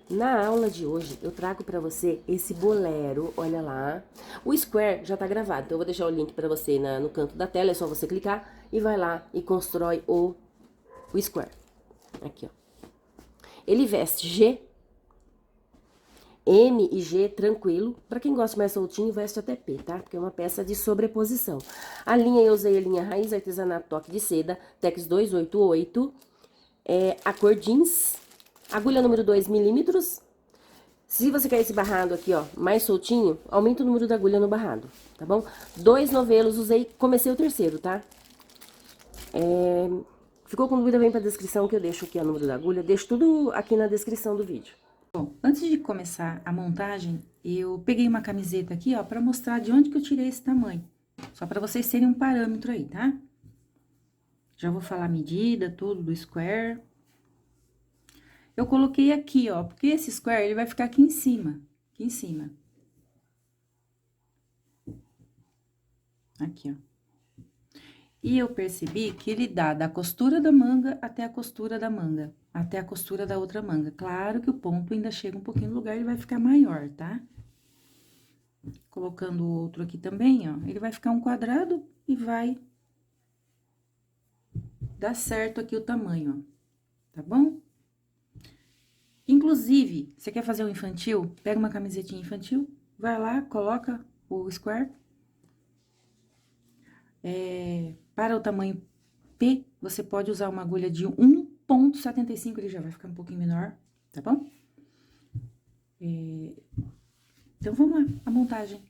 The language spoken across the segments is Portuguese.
Na aula de hoje, eu trago para você esse bolero, olha lá. O square já tá gravado, então eu vou deixar o link para você no canto da tela, é só você clicar e vai lá e constrói o square. Aqui, ó. Ele veste G, M e G tranquilo. Para quem gosta mais soltinho, veste até P, tá? Porque é uma peça de sobreposição. A linha, eu usei a linha Raiz Artesanato Toque de Seda, Tex 288, a cor jeans, agulha número 2 milímetros. Se você quer esse barrado aqui, ó, mais soltinho, aumenta o número da agulha no barrado, tá bom? 2 novelos, usei, comecei o terceiro, tá? Ficou com dúvida, vem pra descrição que eu deixo aqui o número da agulha, deixo tudo aqui na descrição do vídeo. Bom, antes de começar a montagem, eu peguei uma camiseta aqui, ó, pra mostrar de onde que eu tirei esse tamanho. Só pra vocês terem um parâmetro aí, tá? Já vou falar a medida, tudo do square. Eu coloquei aqui, ó, porque esse square, ele vai ficar aqui em cima. Aqui em cima. Aqui, ó. E eu percebi que ele dá da costura da manga até a costura da manga, até a costura da outra manga. Claro que o ponto ainda chega um pouquinho no lugar, ele vai ficar maior, tá? Colocando o outro aqui também, ó, ele vai ficar um quadrado e vai dar certo aqui o tamanho, ó, tá bom? Inclusive, você quer fazer um infantil? Pega uma camisetinha infantil, vai lá, coloca o square. Para o tamanho P, você pode usar uma agulha de 1,75, ele já vai ficar um pouquinho menor, tá bom? Então, vamos lá, a montagem.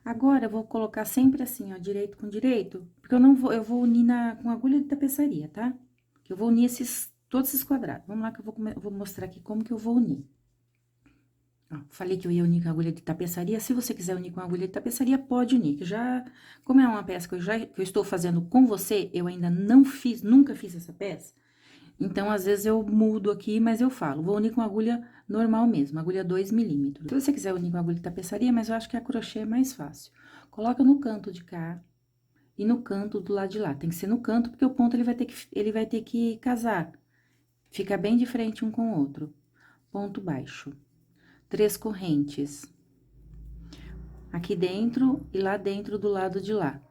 Agora, eu vou colocar sempre assim, ó, direito com direito, porque eu vou unir com agulha de tapeçaria, tá? Que eu vou unir todos esses quadrados. Vamos lá que eu vou mostrar aqui como que eu vou unir. Ó, falei que eu ia unir com agulha de tapeçaria. Se você quiser unir com agulha de tapeçaria, pode unir. Que como é uma peça que eu estou fazendo com você, eu ainda não fiz, nunca fiz essa peça. Então, às vezes, eu mudo aqui, mas eu falo, vou unir com agulha normal mesmo, agulha 2 milímetros. Se você quiser unir com agulha de tapeçaria, mas eu acho que a crochê é mais fácil. Coloca no canto de cá e no canto do lado de lá. Tem que ser no canto, porque o ponto ele vai ter que casar. Fica bem de frente um com o outro. Ponto baixo. 3 correntes. Aqui dentro e lá dentro do lado de lá.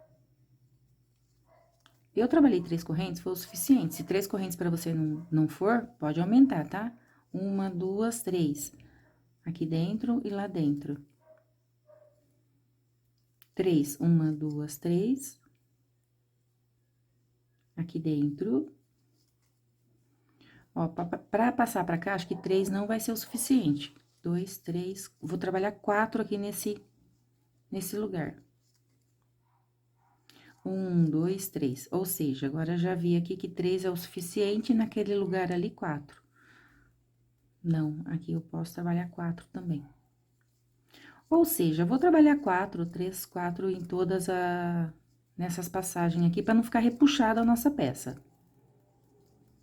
Eu trabalhei 3 correntes, foi o suficiente. Se 3 correntes para você não for, pode aumentar, tá? 1, 2, 3. Aqui dentro e lá dentro. 3, 1, 2, 3. Aqui dentro. Ó, pra passar pra cá, acho que 3 não vai ser o suficiente. 2, 3, vou trabalhar 4 aqui nesse lugar. 1, 2, 3. Ou seja, agora já vi aqui que 3 é o suficiente, naquele lugar ali, 4. Não, aqui eu posso trabalhar 4 também. Ou seja, eu vou trabalhar 4, 3, 4 em nessas passagens aqui, para não ficar repuxada a nossa peça.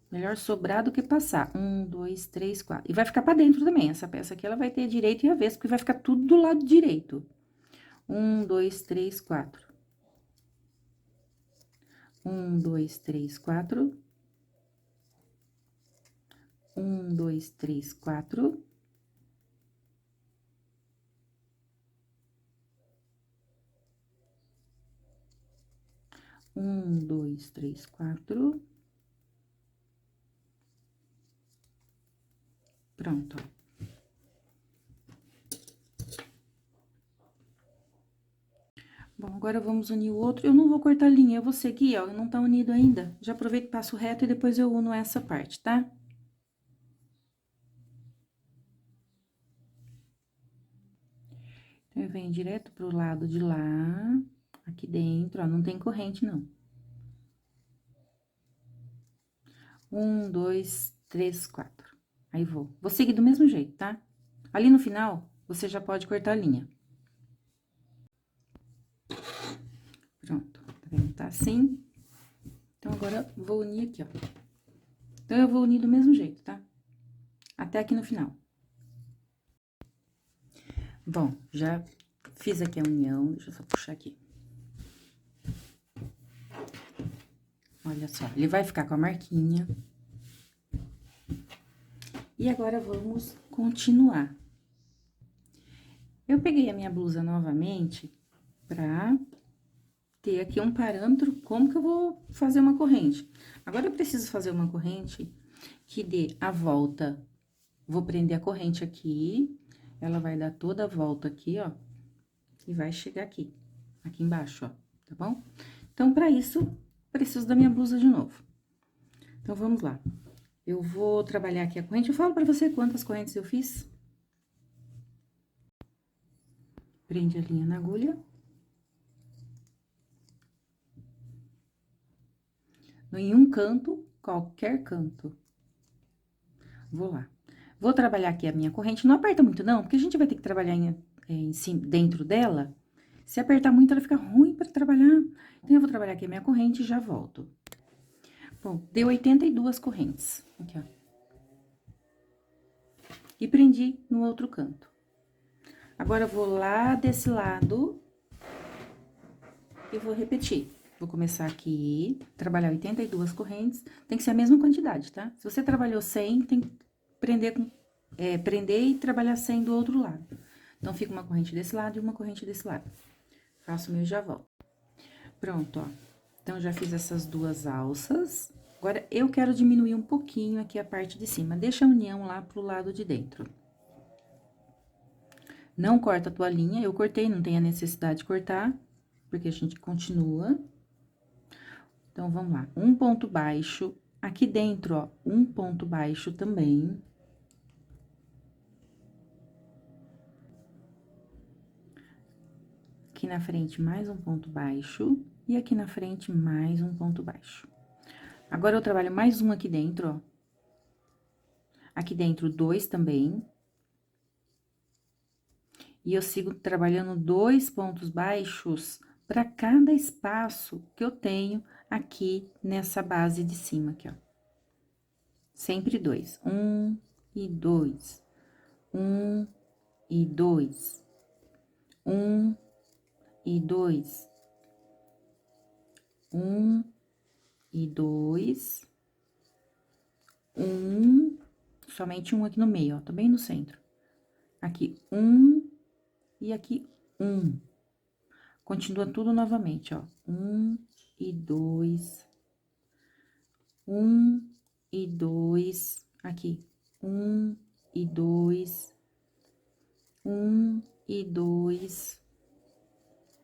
Melhor sobrar do que passar. 1, 2, 3, 4. E vai ficar para dentro também. Essa peça aqui, ela vai ter direito e avesso, porque vai ficar tudo do lado direito. 1, 2, 3, 4. 1, 2, 3, 4. 1, 2, 3, 4. 1, 2, 3, 4. Pronto. Bom, agora vamos unir o outro. Eu não vou cortar linha, eu vou seguir, ó, não tá unido ainda. Já aproveito e passo reto e depois eu uno essa parte, tá? Então, eu venho direto pro lado de lá, aqui dentro, ó, não tem corrente, não. 1, 2, 3, 4. Aí, vou. Vou seguir do mesmo jeito, tá? Ali no final, você já pode cortar a linha. Pronto, tá vendo? Tá assim. Então, agora, vou unir aqui, ó. Então, eu vou unir do mesmo jeito, tá? Até aqui no final. Bom, já fiz aqui a união, deixa eu só puxar aqui. Olha só, ele vai ficar com a marquinha. E agora, vamos continuar. Eu peguei a minha blusa novamente pra ter aqui um parâmetro, como que eu vou fazer uma corrente. Agora, eu preciso fazer uma corrente que dê a volta. Vou prender a corrente aqui, ela vai dar toda a volta aqui, ó, e vai chegar aqui embaixo, ó, tá bom? Então, pra isso, preciso da minha blusa de novo. Então, vamos lá. Eu vou trabalhar aqui a corrente, eu falo pra você quantas correntes eu fiz. Prende a linha na agulha. Em um canto, qualquer canto. Vou lá. Vou trabalhar aqui a minha corrente, não aperta muito não, porque a gente vai ter que trabalhar em cima, dentro dela. Se apertar muito, ela fica ruim pra trabalhar. Então, eu vou trabalhar aqui a minha corrente e já volto. Bom, deu 82 correntes. Aqui, ó. E prendi no outro canto. Agora, eu vou lá desse lado e vou repetir. Vou começar aqui, trabalhar 82 correntes, tem que ser a mesma quantidade, tá? Se você trabalhou 100, tem que prender, prender e trabalhar 100 do outro lado. Então, fica uma corrente desse lado e uma corrente desse lado. Faço o meu e já volto. Pronto, ó. Então, já fiz essas duas alças. Agora, eu quero diminuir um pouquinho aqui a parte de cima. Deixa a união lá pro lado de dentro. Não corta a tua linha, eu cortei, não tem a necessidade de cortar, porque a gente continua. Então, vamos lá. Um ponto baixo, aqui dentro, ó, um ponto baixo também. Aqui na frente, mais um ponto baixo. E aqui na frente, mais um ponto baixo. Agora, eu trabalho mais um aqui dentro, ó. Aqui dentro, dois também. E eu sigo trabalhando 2 pontos baixos para cada espaço que eu tenho aqui nessa base de cima, aqui, ó. Sempre 2. 1 e 2. 1 e 2. 1 e 2. 1 e 2. 1, somente um aqui no meio, ó, tá bem no centro. Aqui, 1 e aqui, 1. Continua tudo novamente, ó. 1 e 2. 1 e 2. Aqui, 1 e 2. 1 e 2.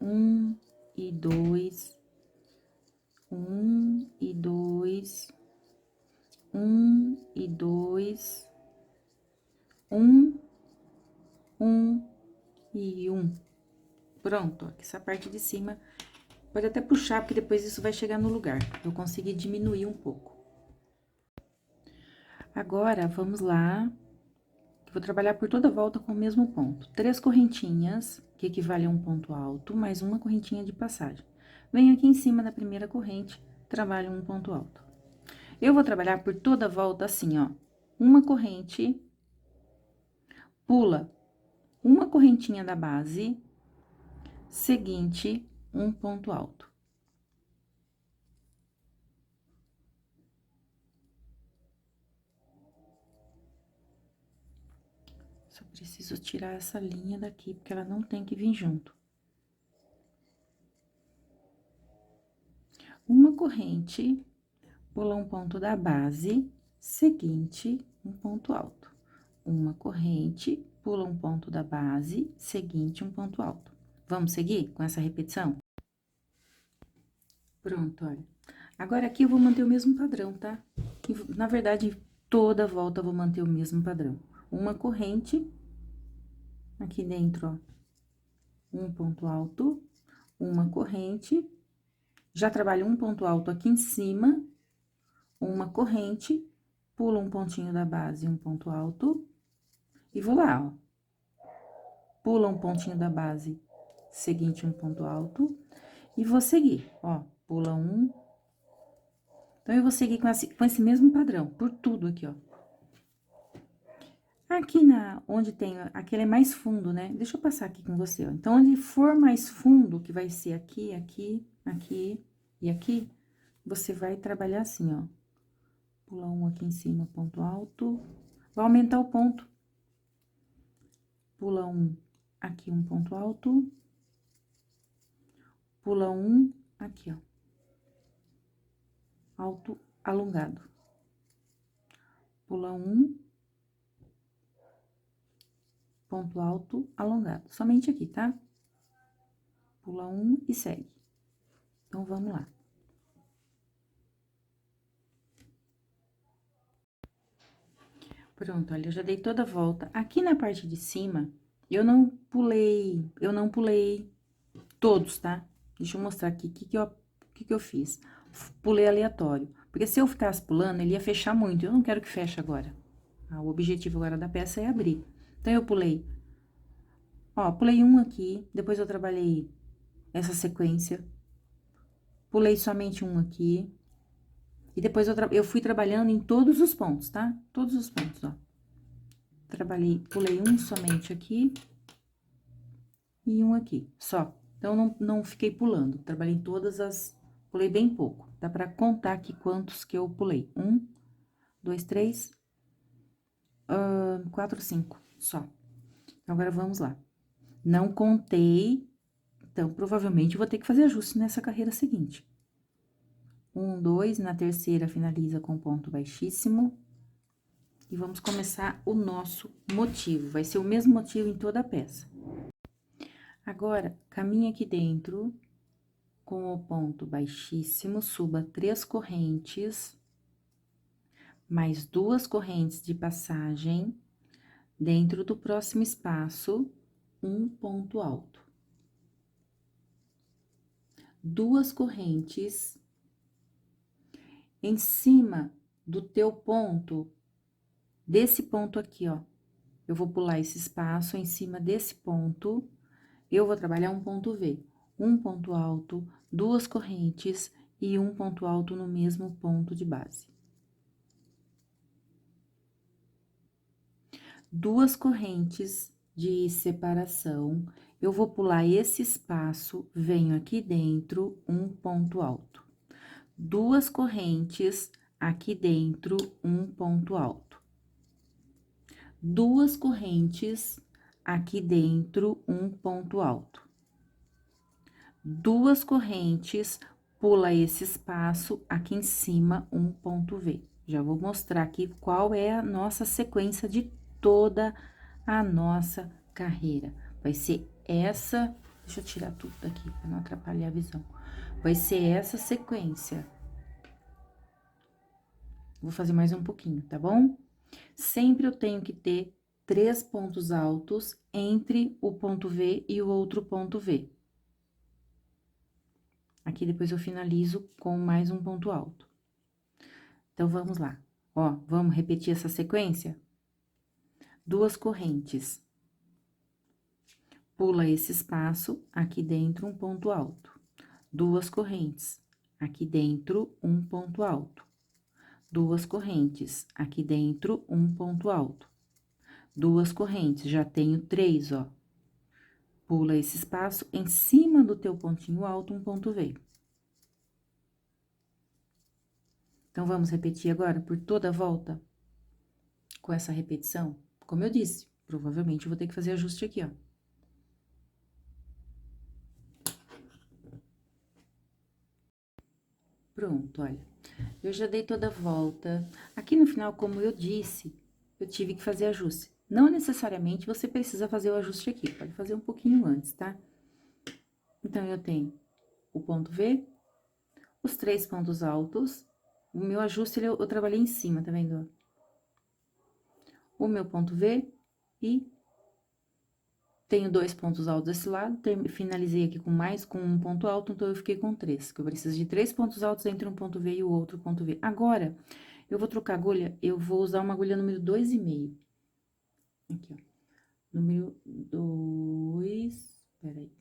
1 e 2. 1 e 2. 1 e 2. 1, 1 e 1. Pronto, aqui essa parte de cima, pode até puxar, porque depois isso vai chegar no lugar. Eu consegui diminuir um pouco. Agora, vamos lá. Vou trabalhar por toda a volta com o mesmo ponto. 3 correntinhas, que equivale a um ponto alto, mais uma correntinha de passagem. Venho aqui em cima da primeira corrente, trabalho um ponto alto. Eu vou trabalhar por toda a volta assim, ó. Uma corrente, pula uma correntinha da base, seguinte, um ponto alto. Só preciso tirar essa linha daqui, porque ela não tem que vir junto. Uma corrente, pula um ponto da base, seguinte, um ponto alto. Uma corrente, pula um ponto da base, seguinte, um ponto alto. Vamos seguir com essa repetição? Pronto, olha. Agora, aqui eu vou manter o mesmo padrão, tá? Na verdade, toda volta eu vou manter o mesmo padrão. Uma corrente, aqui dentro, ó, um ponto alto, uma corrente, já trabalho um ponto alto aqui em cima, uma corrente, pulo um pontinho da base, um ponto alto, e vou lá, ó. Pula um pontinho da base, seguinte, um ponto alto, e vou seguir, ó, pula um. Então, eu vou seguir com esse mesmo padrão, por tudo aqui, ó. Aqui onde tem, aquele é mais fundo, né? Deixa eu passar aqui com você, ó. Então, onde for mais fundo, que vai ser aqui, aqui, aqui e aqui, você vai trabalhar assim, ó. Pula um aqui em cima, ponto alto, Vou aumentar o ponto. Pula um, aqui um ponto alto. Pula um, aqui, ó. Alto, alongado. Pula um, ponto alto, alongado. Somente aqui, tá? Pula um e segue. Então, vamos lá. Pronto, olha, eu já dei toda a volta. Aqui na parte de cima, eu não pulei todos, tá? Deixa eu mostrar aqui o que que eu fiz. Pulei aleatório. Porque se eu ficasse pulando, ele ia fechar muito. Eu não quero que feche agora. Ah, o objetivo agora da peça é abrir. Então, eu pulei. Ó, pulei um aqui, depois eu trabalhei essa sequência. Pulei somente um aqui. E depois eu fui trabalhando em todos os pontos, tá? Todos os pontos, ó. Pulei um somente aqui. E um aqui, só. Então, não fiquei pulando. Trabalhei todas as... Pulei bem pouco. Dá pra contar aqui quantos que eu pulei. 1, 2, 3, 4, 5, só. Agora, vamos lá. Não contei, então, provavelmente, eu vou ter que fazer ajuste nessa carreira seguinte. 1, 2, na terceira, finaliza com ponto baixíssimo. E vamos começar o nosso motivo. Vai ser o mesmo motivo em toda a peça. Agora, caminha aqui dentro, com o ponto baixíssimo, suba 3 correntes, mais 2 correntes de passagem, dentro do próximo espaço, um ponto alto. 2 correntes em cima do teu ponto, desse ponto aqui, ó. Eu vou pular esse espaço em cima desse ponto, eu vou trabalhar um ponto V. Um ponto alto, 2 correntes e um ponto alto no mesmo ponto de base. 2 correntes de separação, eu vou pular esse espaço, venho aqui dentro, um ponto alto. 2 correntes aqui dentro, um ponto alto. 2 correntes aqui dentro, um ponto alto. 2 correntes, pula esse espaço, aqui em cima, um ponto V. Já vou mostrar aqui qual é a nossa sequência de toda a nossa carreira. Vai ser essa... Deixa eu tirar tudo daqui, para não atrapalhar a visão. Vai ser essa sequência. Vou fazer mais um pouquinho, tá bom? Sempre eu tenho que ter 3 pontos altos entre o ponto V e o outro ponto V. Aqui, depois eu finalizo com mais um ponto alto. Então, vamos lá. Ó, vamos repetir essa sequência? 2 correntes. Pula esse espaço, aqui dentro, um ponto alto. 2 correntes. Aqui dentro, um ponto alto. 2 correntes. Aqui dentro, um ponto alto. 2 correntes, já tenho 3, ó. Pula esse espaço, em cima do teu pontinho alto, um ponto V. Então, vamos repetir agora por toda a volta, com essa repetição? Como eu disse, provavelmente eu vou ter que fazer ajuste aqui, ó. Pronto, olha. Eu já dei toda a volta. Aqui no final, como eu disse, eu tive que fazer ajuste. Não necessariamente você precisa fazer o ajuste aqui, pode fazer um pouquinho antes, tá? Então, eu tenho o ponto V, os 3 pontos altos. O meu ajuste, eu trabalhei em cima, tá vendo? O meu ponto V e tenho 2 pontos altos desse lado, finalizei aqui com um ponto alto, então eu fiquei com 3, que eu preciso de 3 pontos altos entre um ponto V e o outro ponto V. Agora, eu vou trocar agulha, eu vou usar uma agulha número 2,5. Aqui, ó. Número 2, peraí.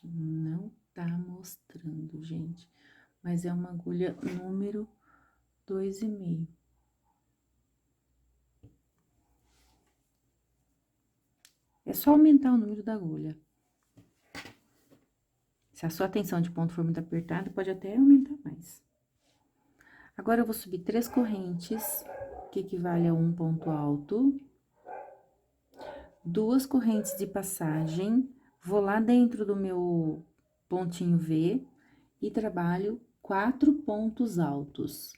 Não tá mostrando, gente, mas é uma agulha número 2,5. É só aumentar o número da agulha. Se a sua tensão de ponto for muito apertada, pode até aumentar mais. Agora, eu vou subir 3 correntes, que equivale a um ponto alto. 2 correntes de passagem, vou lá dentro do meu pontinho V e trabalho 4 pontos altos.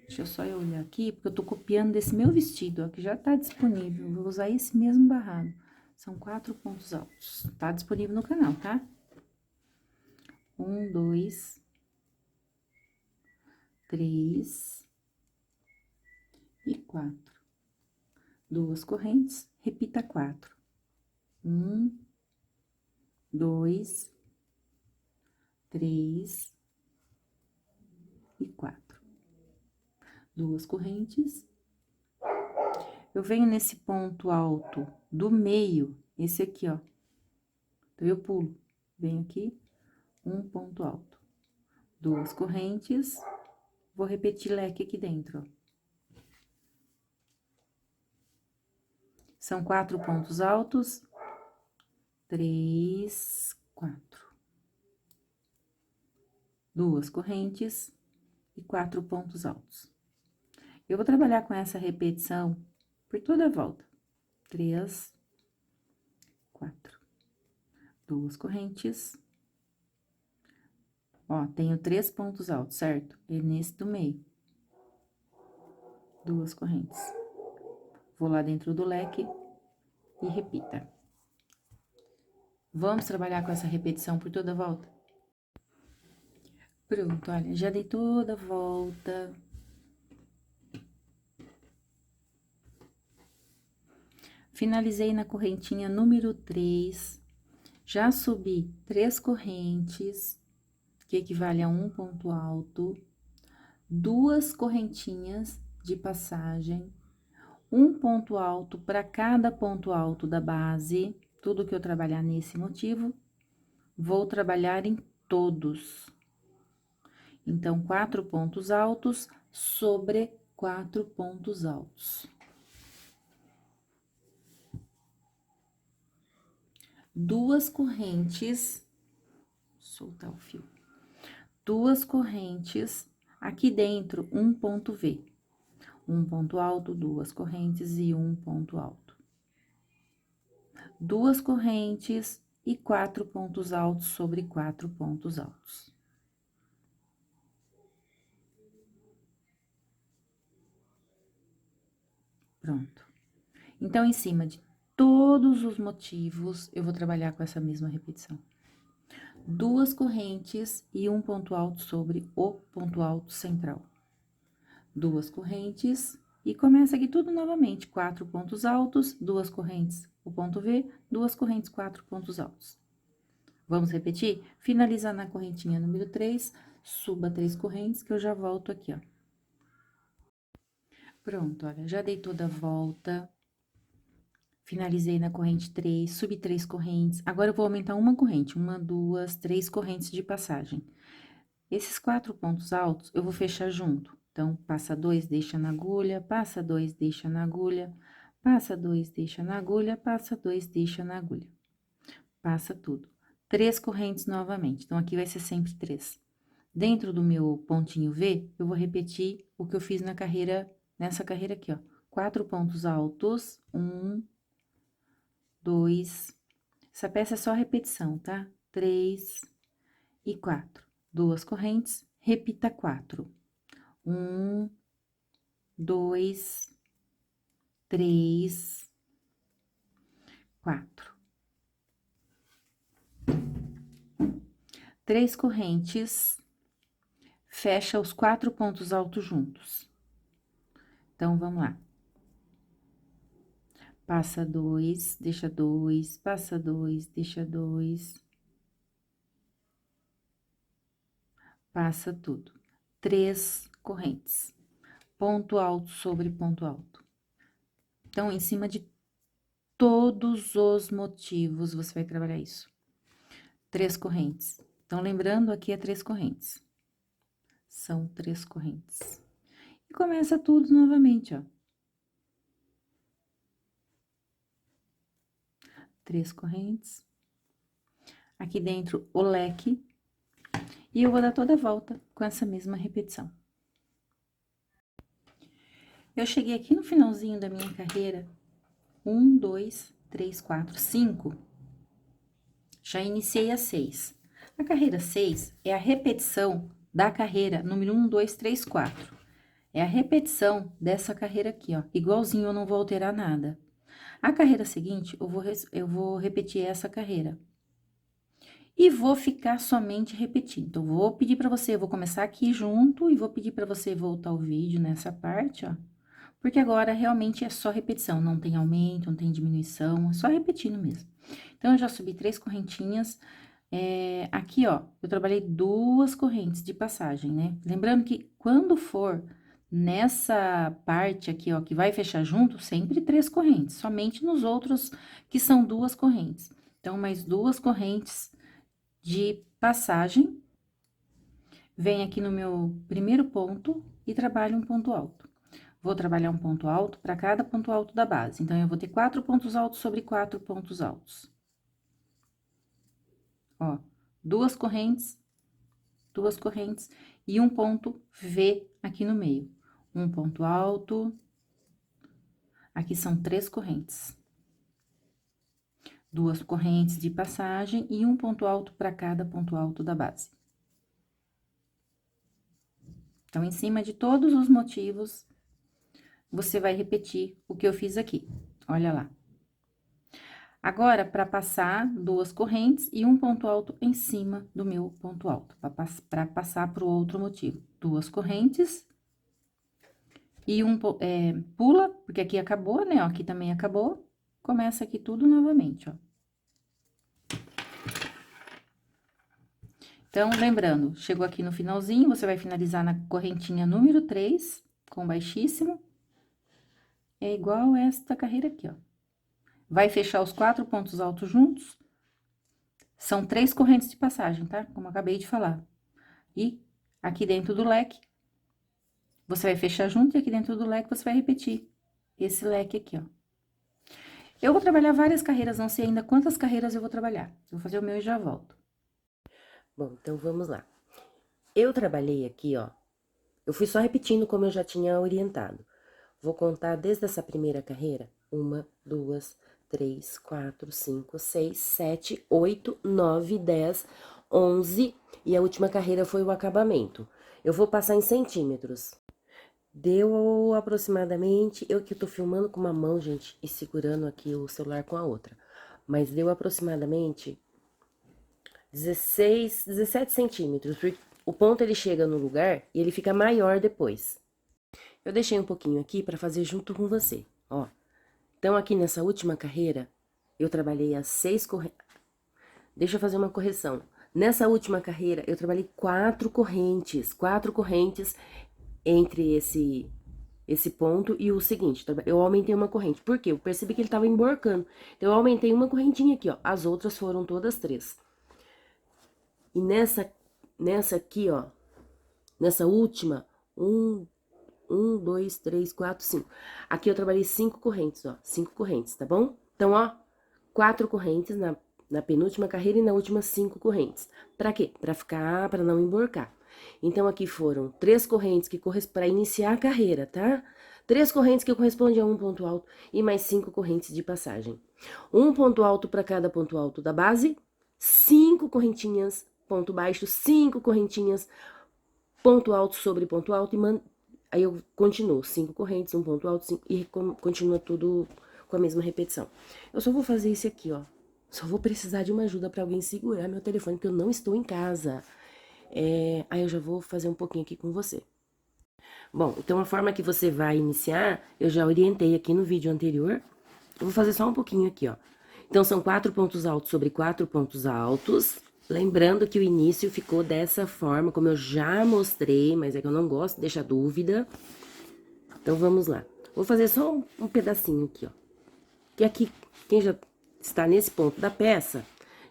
Deixa eu só eu olhar aqui, porque eu tô copiando desse meu vestido, ó, que já tá disponível. Vou usar esse mesmo barrado. São 4 pontos altos. Tá disponível no canal, tá? 1, 2, 3 e 4. 2 correntes, repita 4. 1, 2, 3 e 4. 2 correntes. Eu venho nesse ponto alto do meio, esse aqui, ó. Então, eu pulo. Venho aqui, um ponto alto. 2 correntes. Vou repetir leque aqui dentro, ó. São 4 pontos altos. 3, 4. 2 correntes e 4 pontos altos. Eu vou trabalhar com essa repetição por toda a volta. 3, 4. 2 correntes. Ó, tenho 3 pontos altos, certo? E nesse do meio. 2 correntes. Vou lá dentro do leque e repita. Vamos trabalhar com essa repetição por toda a volta? Pronto, olha, já dei toda a volta. Finalizei na correntinha número 3. Já subi 3 correntes, que equivale a um ponto alto. 2 correntinhas de passagem. Um ponto alto para cada ponto alto da base. Tudo que eu trabalhar nesse motivo, vou trabalhar em todos. Então, 4 pontos altos sobre 4 pontos altos. 2 correntes, soltar o fio. 2 correntes, aqui dentro, um ponto V. Um ponto alto, 2 correntes e um ponto alto. 2 correntes e 4 pontos altos sobre 4 pontos altos. Pronto. Então, em cima de todos os motivos, eu vou trabalhar com essa mesma repetição. 2 correntes e um ponto alto sobre o ponto alto central. 2 correntes e começa aqui tudo novamente. 4 pontos altos, 2 correntes, o ponto V, 2 correntes, 4 pontos altos. Vamos repetir? Finalizar na correntinha número 3, suba 3 correntes, que eu já volto aqui, ó. Pronto, olha, já dei toda a volta. Finalizei na corrente 3, subi 3 correntes. Agora, eu vou aumentar uma corrente, 1, 2, 3 correntes de passagem. Esses 4 pontos altos, eu vou fechar junto. Então, passa 2, deixa na agulha, passa 2, deixa na agulha, passa 2, deixa na agulha, passa 2, deixa na agulha. Passa tudo. 3 correntes novamente. Então, aqui vai ser sempre 3. Dentro do meu pontinho V, eu vou repetir o que eu fiz na carreira, nessa carreira aqui, ó. 4 pontos altos, 1, 2, essa peça é só repetição, tá? 3 e 4. 2 correntes, repita 4. 1, 2, 3, 4. 3 correntes, fecha os 4 pontos altos juntos. Então, vamos lá. Passa 2, deixa 2, passa 2, deixa 2. Passa tudo. 3 correntes. Ponto alto sobre ponto alto. Então, em cima de todos os motivos, você vai trabalhar isso. 3 correntes. Então, lembrando, aqui é 3 correntes. São 3 correntes. E começa tudo novamente, ó. 3 correntes. Aqui dentro, o leque. E eu vou dar toda a volta com essa mesma repetição. Eu cheguei aqui no finalzinho da minha carreira, 1, 2, 3, 4, 5. Já iniciei a 6. A carreira 6 é a repetição da carreira número 1, 2, 3, 4. É a repetição dessa carreira aqui, ó. Igualzinho, eu não vou alterar nada. A carreira seguinte, eu vou repetir essa carreira. E vou ficar somente repetindo. Então, vou pedir pra você, eu vou começar aqui junto e vou pedir pra você voltar o vídeo nessa parte, ó. Porque agora, realmente, é só repetição, não tem aumento, não tem diminuição, é só repetindo mesmo. Então, eu já subi 3 correntinhas. Aqui, ó, eu trabalhei 2 correntes de passagem, né? Lembrando que quando for nessa parte aqui, ó, que vai fechar junto, sempre 3 correntes, somente nos outros que são 2 correntes. Então, mais 2 correntes de passagem, vem aqui no meu primeiro ponto e trabalho um ponto alto. Vou trabalhar um ponto alto para cada ponto alto da base. Então, eu vou ter 4 pontos altos sobre 4 pontos altos. Ó, 2 correntes e um ponto V aqui no meio. Um ponto alto. Aqui são 3 correntes. 2 correntes de passagem e um ponto alto para cada ponto alto da base. Então, em cima de todos os motivos, você vai repetir o que eu fiz aqui. Olha lá. Agora, para passar 2 correntes e um ponto alto em cima do meu ponto alto, para passar para o outro motivo. 2 correntes e pula, porque aqui acabou, né? Ó, aqui também acabou. Começa aqui tudo novamente, ó. Então, lembrando, chegou aqui no finalzinho, você vai finalizar na correntinha número 3, com baixíssimo. É igual esta carreira aqui, ó. Vai fechar os 4 pontos altos juntos. São 3 correntes de passagem, tá? Como eu acabei de falar. E aqui dentro do leque, você vai fechar junto e aqui dentro do leque você vai repetir esse leque aqui, ó. Eu vou trabalhar várias carreiras, não sei ainda quantas carreiras eu vou trabalhar. Vou fazer o meu e já volto. Bom, então vamos lá. Eu trabalhei aqui, ó. Eu fui só repetindo como eu já tinha orientado. Vou contar desde essa primeira carreira. 1, 2, 3, 4, 5, 6, 7, 8, 9, 10, 11. E a última carreira foi o acabamento. Eu vou passar em centímetros. Deu aproximadamente... Eu que tô filmando com uma mão, gente, e segurando aqui o celular com a outra. Mas deu aproximadamente 16, 17 centímetros. Porque o ponto ele chega no lugar e ele fica maior depois. Eu deixei um pouquinho aqui para fazer junto com você, ó. Então, aqui nessa última carreira, eu trabalhei as 6 correntes. Deixa eu fazer uma correção. Nessa última carreira, eu trabalhei 4 correntes. 4 correntes entre esse ponto e o seguinte. Eu aumentei uma corrente. Por quê? Eu percebi que ele tava emborcando. Então, eu aumentei uma correntinha aqui, ó. As outras foram todas 3. E nessa aqui, ó. Nessa última, 1, 2, 3, 4, 5. Aqui eu trabalhei 5 correntes, ó. 5 correntes, tá bom? Então, ó, 4 correntes na penúltima carreira e na última 5 correntes. Pra quê? Pra não emborcar. Então, aqui foram 3 correntes que correspondem para iniciar a carreira, tá? 3 correntes que correspondem a um ponto alto e mais 5 correntes de passagem. Um ponto alto para cada ponto alto da base, 5 correntinhas, ponto baixo, 5 correntinhas, ponto alto sobre ponto alto e aí eu continuo, 5 correntes, um ponto alto, 5, e continua tudo com a mesma repetição. Eu só vou fazer esse aqui, ó. Só vou precisar de uma ajuda para alguém segurar meu telefone, porque eu não estou em casa. Aí eu já vou fazer um pouquinho aqui com você. Bom, então a forma que você vai iniciar, eu já orientei aqui no vídeo anterior. Eu vou fazer só um pouquinho aqui, ó. Então, são 4 pontos altos sobre 4 pontos altos. Lembrando que o início ficou dessa forma, como eu já mostrei, mas é que eu não gosto de deixar dúvida. Então, vamos lá. Vou fazer só um pedacinho aqui, ó. Que aqui, quem já está nesse ponto da peça,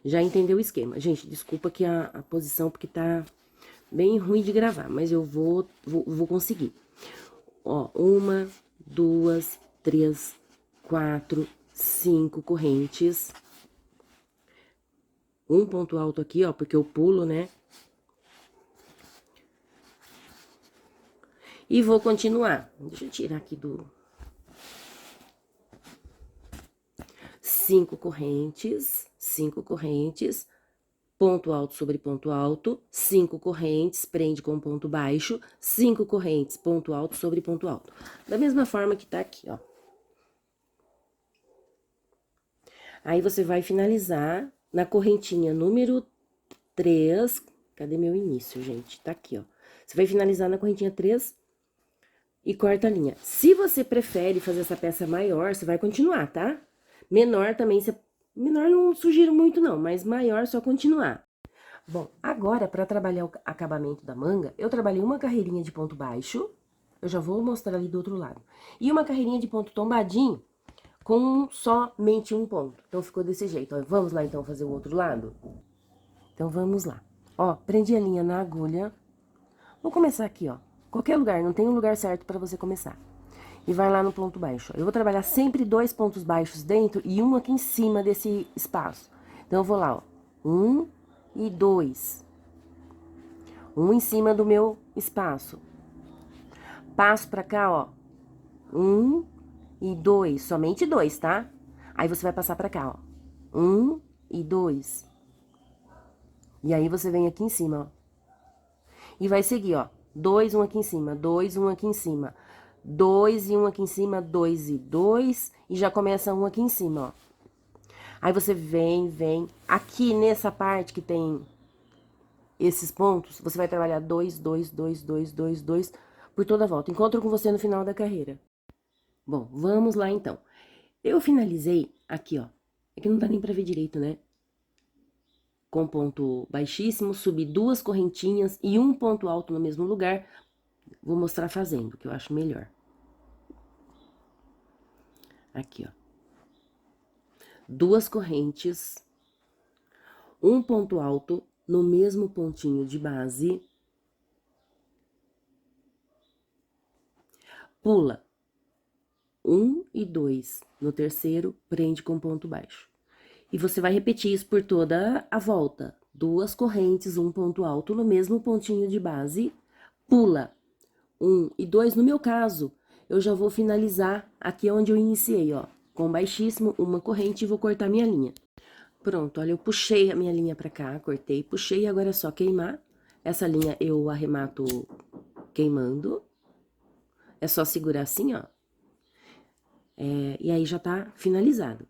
já entendeu o esquema. Gente, desculpa aqui a posição, porque tá bem ruim de gravar, mas eu vou conseguir. Ó, 1, 2, 3, 4, 5 correntes. Um ponto alto aqui, ó, porque eu pulo, né? E vou continuar. Deixa eu tirar aqui do... 5 correntes, ponto alto sobre ponto alto, 5 correntes, prende com ponto baixo, 5 correntes, ponto alto sobre ponto alto. Da mesma forma que tá aqui, ó. Aí, você vai finalizar na correntinha número 3. Cadê meu início, gente? Tá aqui, ó. Você vai finalizar na correntinha 3 e corta a linha. Se você prefere fazer essa peça maior, você vai continuar, tá? Menor também, menor não sugiro muito não, mas maior só continuar. Bom, agora, para trabalhar o acabamento da manga, eu trabalhei uma carreirinha de ponto baixo, eu já vou mostrar ali do outro lado, e uma carreirinha de ponto tombadinho, com somente um ponto. Então, ficou desse jeito, ó. Vamos lá, então, fazer o outro lado? Então, vamos lá. Ó, prendi a linha na agulha. Vou começar aqui, ó. Qualquer lugar, não tem um lugar certo para você começar. E vai lá no ponto baixo. Eu vou trabalhar sempre 2 pontos baixos dentro e um aqui em cima desse espaço. Então, eu vou lá, ó. 1 e 2. Um em cima do meu espaço. Passo pra cá, ó. 1 e 2, somente 2, tá? Aí, você vai passar pra cá, ó. 1 e 2. E aí, você vem aqui em cima, ó. E vai seguir, ó. 2, 1 aqui em cima, 2, 1 aqui em cima. 2 e 1 aqui em cima, 2 e 2. E já começa um aqui em cima, ó. Aí, você vem. Aqui nessa parte que tem esses pontos, você vai trabalhar 2, 2, 2, 2, 2, 2 por toda a volta. Encontro com você no final da carreira. Bom, vamos lá então. Eu finalizei aqui, ó. É que não dá nem pra ver direito, né? Com ponto baixíssimo, subi 2 correntinhas e um ponto alto no mesmo lugar. Vou mostrar fazendo, que eu acho melhor. Aqui, ó. 2 correntes, um ponto alto no mesmo pontinho de base. Pula 1 e 2 no terceiro, prende com ponto baixo. E você vai repetir isso por toda a volta. 2 correntes, um ponto alto no mesmo pontinho de base, pula 1 e 2. No meu caso, eu já vou finalizar aqui onde eu iniciei, ó. Com baixíssimo, uma corrente e vou cortar minha linha. Pronto, olha, eu puxei a minha linha pra cá, cortei, puxei, agora é só queimar. Essa linha eu arremato queimando. É só segurar assim, ó. E aí já tá finalizado.